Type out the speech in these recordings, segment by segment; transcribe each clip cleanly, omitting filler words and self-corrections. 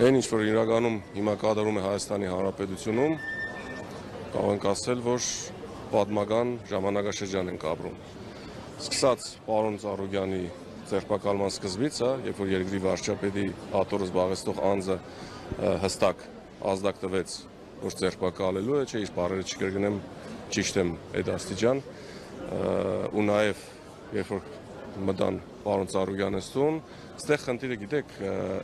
Այն ինչ որ իրականում հիմա կատարում է Հայաստանի Հանրապետությունում, կարող ենք ասել, որ պատմական ժամանակաշրջան ենք ապրում։ Սկսած պարոն Ծառուկյանի ձերբակալման սկզբից, երբ որ երկրի վարչապետի աթոռը զբաղեցնող անձը հստակ ազդակ տվեց, որ ձերբակալելու է, չէ, իր բառերը չկրկնեմ, ճիշտ եմ այդ աստիճան, ու նաև երբ որ մտան պարոն Ծառուկյանից տուն, այստեղ խնդիրը գիտեք,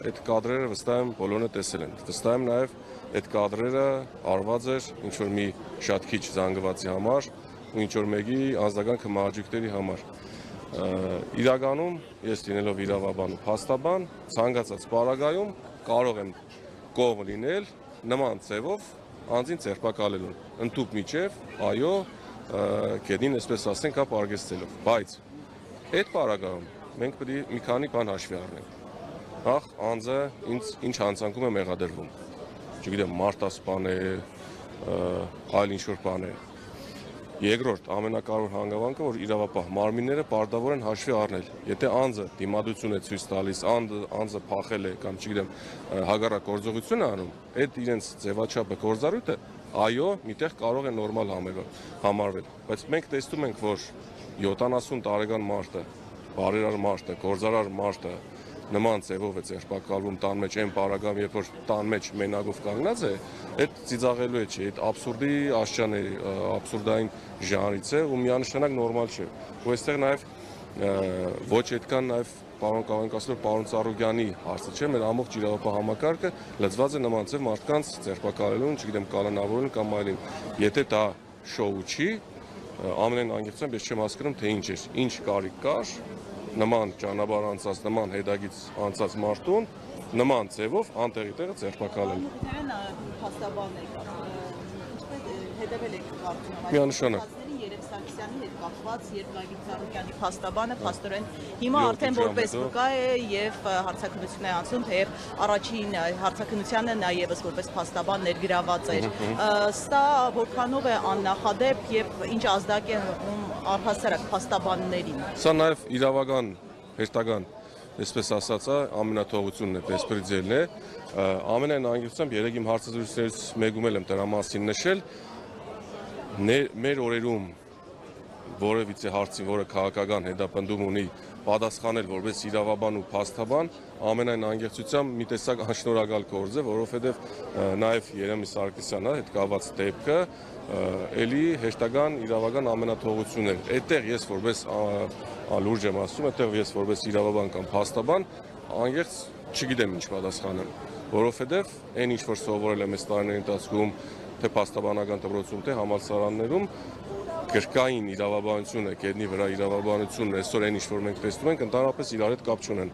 այդ կադրերը վստահ եմ բոլորը տեսել են։ Վստահ եմ նաև այդ կադրերը արված էր ինչ-որ մի շատ քիչ զանգվածի համար ու ինչ-որ մեկի անձնական քմահաճույքների համար։ Իրականում ես լինելով իրավաբան ու փաստաբան, ցանկացած պարագայում կարող եմ կողմ լինել նման ձևով անձին ձերբակալելուն։ Ընդդուք միջև, այո, գետին այսպես ասենք, ապարգեցնելով, բայց այդ պարագայում մենք պետք է մի քանի բան հաշվի առնենք։ Նախ անձը ինչ հանցանքում է մեղադրվում, չգիտեմ, մարտահրավեր է, այլ ինչ-որ բան է։ Երկրորդ, ամենակարևոր հանգամանքը, որ իրավապահ մարմինները պարտավոր են հաշվի առնել։ Եթե անձը դիմադրություն է ցույց տալիս, անձը փախել է կամ չգիտեմ, հակառակ գործողություն է անում, այդ իրենց ձևաչափը գործառույթը, այո, միտեղ կարող է նորմալ համարվել։ Բայց մենք տեսնում ենք, որ 70 տարեկան մարդը, բարերար մարդը, գործարար մարդը նման ձևով է ձերբակալվում տան մեջ, այն պարագայում, երբ որ տան մեջ մենակով կանգնած է, այդ ծիծաղելու է, չի, այդ աբսուրդի աշճան է, աբսուրդային ժանրից է ու միանշանակ նորմալ չէ։ Ու այստեղ նաև ոչ այդքան նաև պարոն Ծառուկյանի հարցը չէ, մեր ամբողջ իրավապահ համակարգը լծված է նման ձև մարդկանց ձերբակալելուն, չգիտեմ, կալանավորելուն կամ այլն։ Եթե դա շոու չի, ամենայն անկեղծությամբ ես չեմ հասկանում, թե ինչ էր, ինչ կարիք կար նման ճանապարհ անցած, նման հետագից անցած մարդուն նման ձևով անտեղի տեղը ձերբակալել։ Միանշանակ Սարգսյանի հետ կապված, երբ Լավիկ Ծառուկյանի փաստաբանը փաստորեն հիմա արդեն որպես վկա է եւ հարցաքննություն է անցնում, թեև առաջին հարցաքննությանը նա եւս որպես փաստաբան ներգրաված էր։ Սա որքանով է աննախադեպ եւ ինչ ազդակ է առհասարակ փաստաբաններին։ Սա նաեւ իրավական հերթական, այսպես ասած, ամենաթողությունն է, բեսպրեդելն է։ Ամենայն անկեղծությամբ երեք իմ հարցազրույցներից մեկում եմ դրա մասին նշել։ Մեր օրերում որևիցե հարցին, որը քաղաքական հետապնդում ունի, պատասխանել որպես իրավաբան ու փաստաբան, ամենայն անկեղծությամբ մի տեսակ անշնորհակալ գործ է, որովհետև նաև Երեմի Սարգսյանը հետ կապված դեպքը էլի հեշտական իրավական ամենաթողությունն էր։ Այդտեղ ես որպես լուրջ եմ ասում, այդտեղ ես որպես իրավաբան կամ փաստաբան անկեղծ չգիտեմ ինչ պատասխանեմ, որովհետև այն ինչ որ սովորել եմ այս տարիների ընթացքում թե փաստաբանական դպրոցում, թե համալսարաններում գրքային իրավաբանությունը, գետնի վրա իրավաբանությունն այսօր այն ինչ որ մենք տեսնում ենք, ընդհանրապես իրար հետ կապ չունեն։